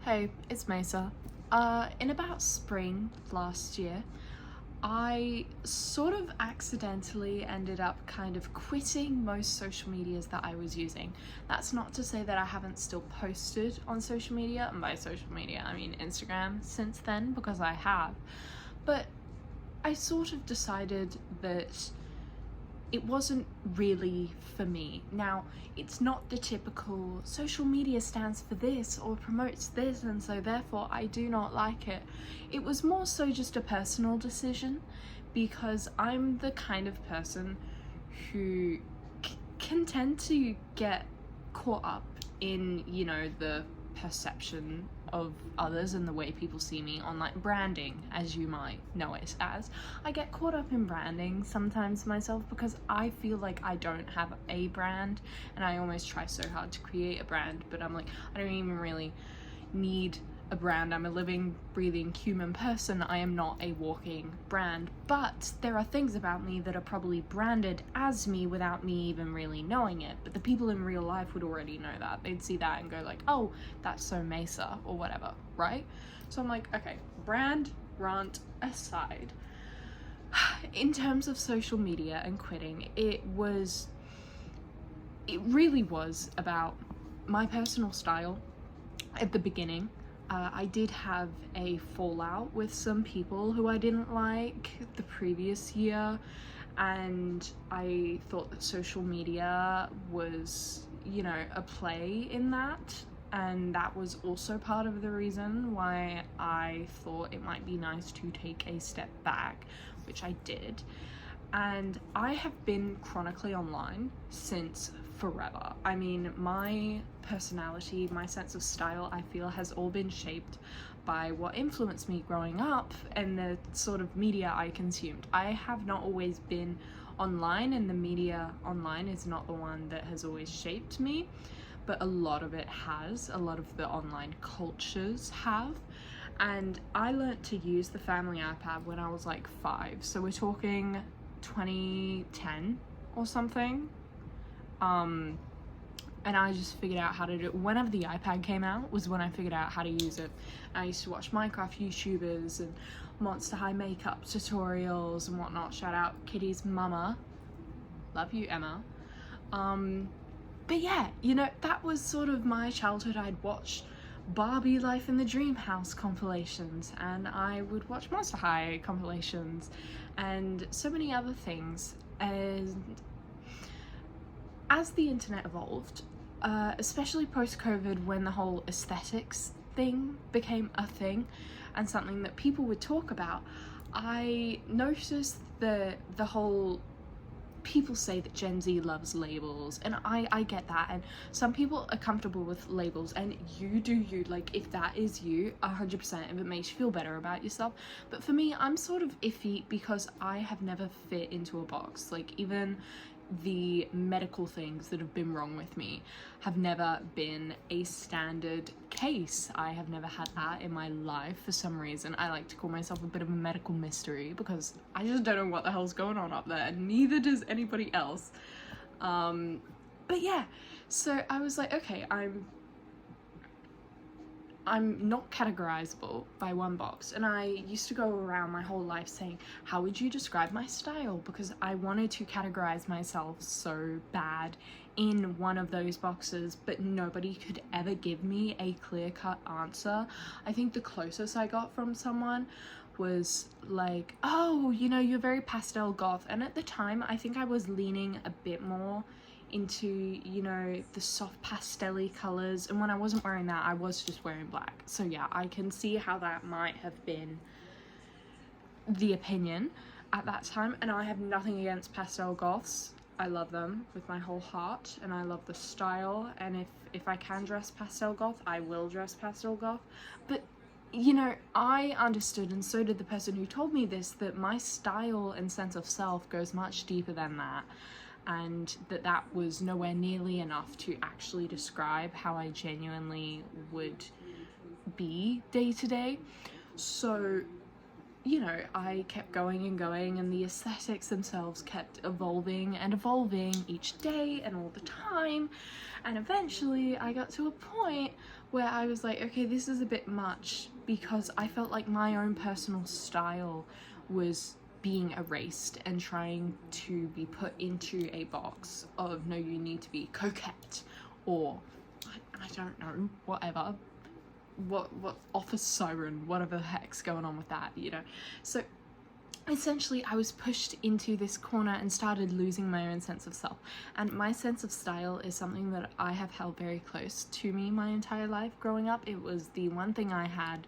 Hey, it's Mesa. In about spring last year, I sort of accidentally ended up kind of quitting most social medias that I was using. That's not to say that I haven't still posted on social media, and by social media I mean Instagram since then, because I have. But I sort of decided that it wasn't really for me. Now, it's not the typical social media stands for this or promotes this, and so therefore I do not like it. It was more so just a personal decision, because I'm the kind of person who can tend to get caught up in, the perception of others and the way people see me on, like, branding, as you might know it as. I get caught up in branding sometimes myself because I feel like I don't have a brand, and I almost try so hard to create a brand, but I'm like, I don't even really need a brand. I'm a living, breathing human person. I am not a walking brand, but there are things about me that are probably branded as me without me even really knowing it. But the people in real life would already know that. They'd see that and go like, oh, that's so Mesa or whatever, right? So I'm like, okay, brand rant aside, in terms of social media and quitting, it really was about my personal style at the beginning. I did have a fallout with some people who I didn't like the previous year, and I thought that social media was, a play in that, and that was also part of the reason why I thought it might be nice to take a step back, which I did. And I have been chronically online since forever. I mean, my personality, my sense of style, I feel has all been shaped by what influenced me growing up and the sort of media I consumed. I have not always been online, and the media online is not the one that has always shaped me, but a lot of it has. A lot of the online cultures have. And I learnt to use the family iPad when I was like 5, so we're talking 2010 or something. And I just figured out how to do it. Whenever the iPad came out was when I figured out how to use it. I used to watch Minecraft YouTubers and Monster High makeup tutorials and whatnot. Shout out Kitty's mama. Love you, Emma. But yeah, that was sort of my childhood. I'd watch Barbie Life in the Dream House compilations, and I would watch Monster High compilations and so many other things. And as the internet evolved, especially post-COVID, when the whole aesthetics thing became a thing and something that people would talk about, I noticed the whole people say that Gen Z loves labels, and I get that, and some people are comfortable with labels, and you do you. Like, if that is you, 100%, if it makes you feel better about yourself. But for me, I'm sort of iffy because I have never fit into a box. Like, even the medical things that have been wrong with me have never been a standard case. I have never had that in my life for some reason. I like to call myself a bit of a medical mystery because I just don't know what the hell's going on up there. Neither does anybody else. But yeah, so I was like, okay, I'm not categorizable by one box. And I used to go around my whole life saying, how would you describe my style? Because I wanted to categorize myself so bad in one of those boxes, but nobody could ever give me a clear-cut answer. I think the closest I got from someone was like, oh, you're very pastel goth. And at the time, I think I was leaning a bit more into, the soft pastel-y colors, and when I wasn't wearing that, I was just wearing black. So yeah, I can see how that might have been the opinion at that time, and I have nothing against pastel goths. I love them with my whole heart, and I love the style, and if I can dress pastel goth, I will dress pastel goth. But I understood, and so did the person who told me this, that my style and sense of self goes much deeper than that, and that was nowhere nearly enough to actually describe how I genuinely would be day to day. So, I kept going and going, and the aesthetics themselves kept evolving and evolving each day and all the time, and eventually I got to a point where I was like, okay, this is a bit much, because I felt like my own personal style was being erased and trying to be put into a box of, no, you need to be coquette, or I don't know, whatever, what office siren, whatever the heck's going on with that, you know. So essentially I was pushed into this corner and started losing my own sense of self. And my sense of style is something that I have held very close to me my entire life growing up. It was the one thing I had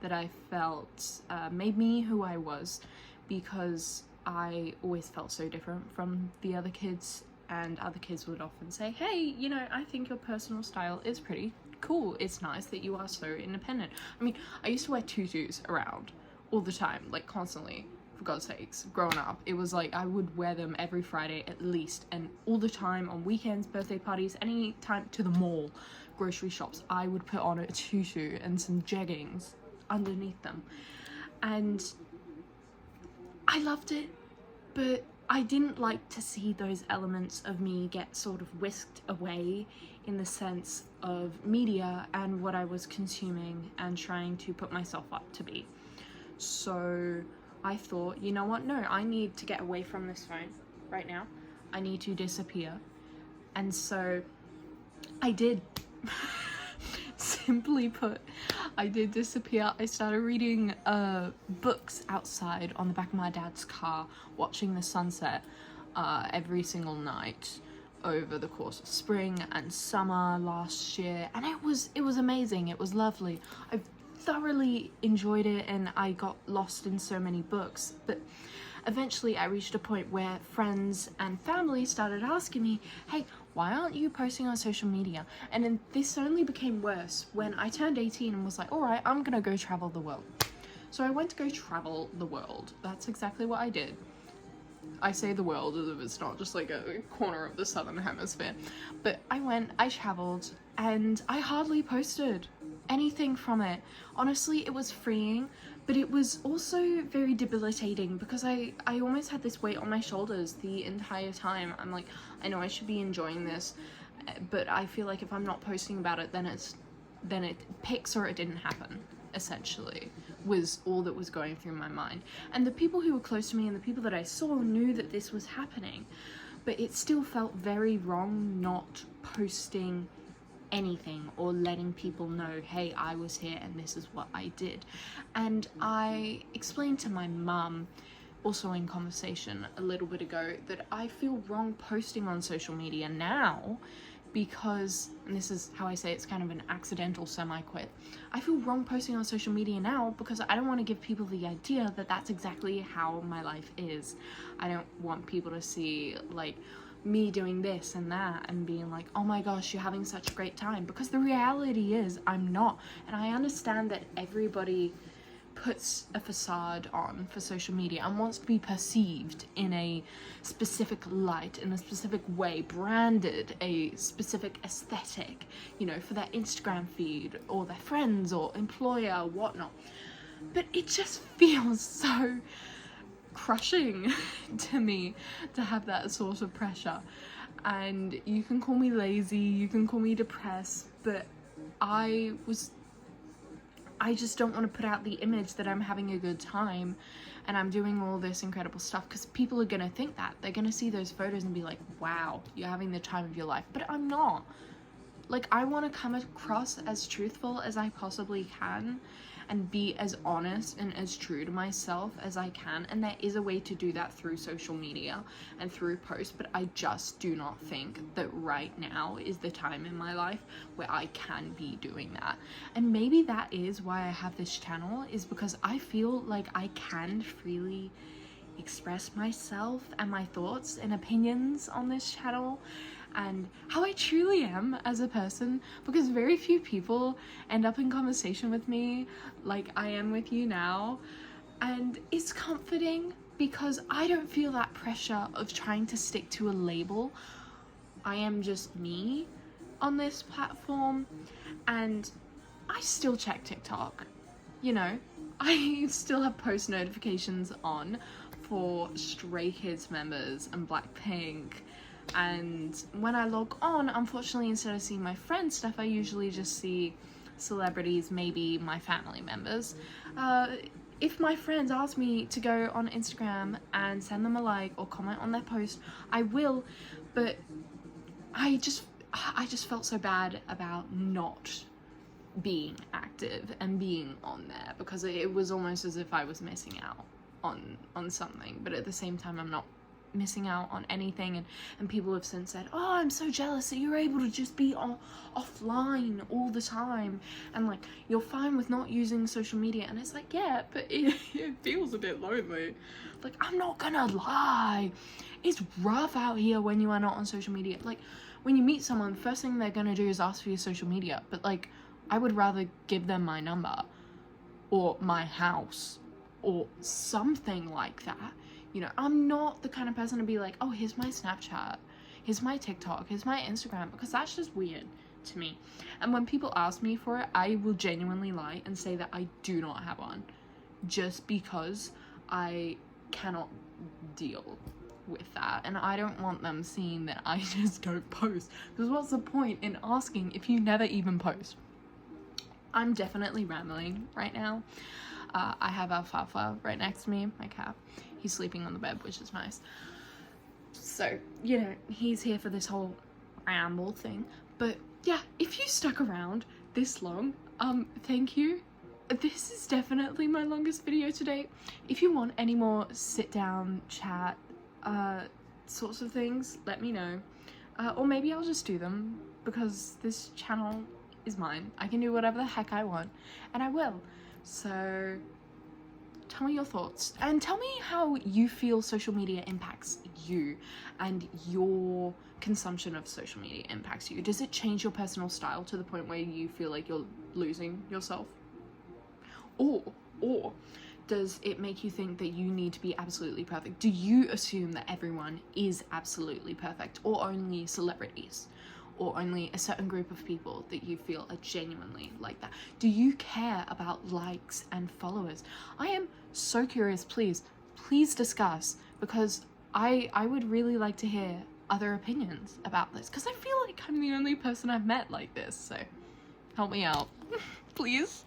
that I felt made me who I was, because I always felt so different from the other kids, and other kids would often say, hey, you know, I think your personal style is pretty cool. It's nice that you are so independent. I mean, I used to wear tutus around all the time, like constantly. For God's sakes, growing up, it was like I would wear them every Friday at least, and all the time, on weekends, birthday parties, any time, to the mall, grocery shops, I would put on a tutu and some jeggings underneath them. And I loved it, but I didn't like to see those elements of me get sort of whisked away in the sense of media and what I was consuming and trying to put myself up to be. So I thought, you know what, no, I need to get away from this phone right now. I need to disappear. And so I did. Simply put, I did disappear. I started reading books outside on the back of my dad's car, watching the sunset every single night over the course of spring and summer last year, and it was amazing. It was lovely. I thoroughly enjoyed it, and I got lost in so many books. But eventually I reached a point where friends and family started asking me, hey, why aren't you posting on social media? And then this only became worse when I turned 18 and was like, all right, I'm gonna go travel the world. So I went to go travel the world. That's exactly what I did. I say the world as if it's not just like a corner of the southern hemisphere. But I went, I traveled, and I hardly posted anything from it. Honestly, it was freeing, but it was also very debilitating, because I almost had this weight on my shoulders the entire time. I'm like, I know I should be enjoying this, but I feel like if I'm not posting about it, then it picks or it didn't happen, essentially, was all that was going through my mind. And the people who were close to me and the people that I saw knew that this was happening, but it still felt very wrong not posting anything or letting people know, hey, I was here and this is what I did. And I explained to my mum, also in conversation a little bit ago, that I feel wrong posting on social media now because, and this is how I say it's kind of an accidental semi-quit, I feel wrong posting on social media now because I don't want to give people the idea that that's exactly how my life is. I don't want people to see like me doing this and that and being like, oh my gosh, you're having such a great time, because the reality is I'm not. And I understand that everybody puts a facade on for social media and wants to be perceived in a specific light, in a specific way, branded a specific aesthetic, you know, for their Instagram feed or their friends or employer, whatnot. But it just feels so crushing to me to have that sort of pressure. And you can call me lazy, you can call me depressed, but I just don't want to put out the image that I'm having a good time and I'm doing all this incredible stuff, because people are going to think that. They're going to see those photos and be like, wow, you're having the time of your life. But I'm not. Like, I want to come across as truthful as I possibly can and be as honest and as true to myself as I can. And there is a way to do that through social media and through posts, but I just do not think that right now is the time in my life where I can be doing that. And maybe that is why I have this channel, is because I feel like I can freely express myself and my thoughts and opinions on this channel and how I truly am as a person, because very few people end up in conversation with me like I am with you now. And it's comforting because I don't feel that pressure of trying to stick to a label. I am just me on this platform, and I still check TikTok, you know, I still have post notifications on for Stray Kids members and Blackpink. And when I log on, unfortunately, instead of seeing my friends' stuff, I usually just see celebrities, maybe my family members. If my friends ask me to go on Instagram and send them a like or comment on their post, I will, but I just felt so bad about not being active and being on there, because it was almost as if I was missing out on something, but at the same time I'm not missing out on anything. And people have since said, oh, I'm so jealous that you're able to just be offline all the time, and like you're fine with not using social media. And it's like, yeah, but it feels a bit lonely. Like, I'm not gonna lie, it's rough out here when you are not on social media. Like, when you meet someone, the first thing they're gonna do is ask for your social media, but like I would rather give them my number or my house or something like that. You know, I'm not the kind of person to be like, oh, here's my Snapchat, here's my TikTok, here's my Instagram, because that's just weird to me. And when people ask me for it, I will genuinely lie and say that I do not have one, just because I cannot deal with that, and I don't want them seeing that I just don't post, because what's the point in asking if you never even post? I'm definitely rambling right now. I have Alfalfa right next to me, my cat. He's sleeping on the bed, which is nice. So, you know, he's here for this whole ramble thing. But yeah, if you stuck around this long, thank you. This is definitely my longest video to date. If you want any more sit down chat sorts of things, let me know. Or maybe I'll just do them, because this channel is mine. I can do whatever the heck I want, and I will. So tell me your thoughts, and tell me how you feel social media impacts you and your consumption of social media impacts you. Does it change your personal style to the point where you feel like you're losing yourself? Or does it make you think that you need to be absolutely perfect? Do you assume that everyone is absolutely perfect, or only celebrities, or only a certain group of people that you feel are genuinely like that? Do you care about likes and followers? I am so curious. Please discuss, because I would really like to hear other opinions about this, because I feel like I'm the only person I've met like this, so help me out. Please.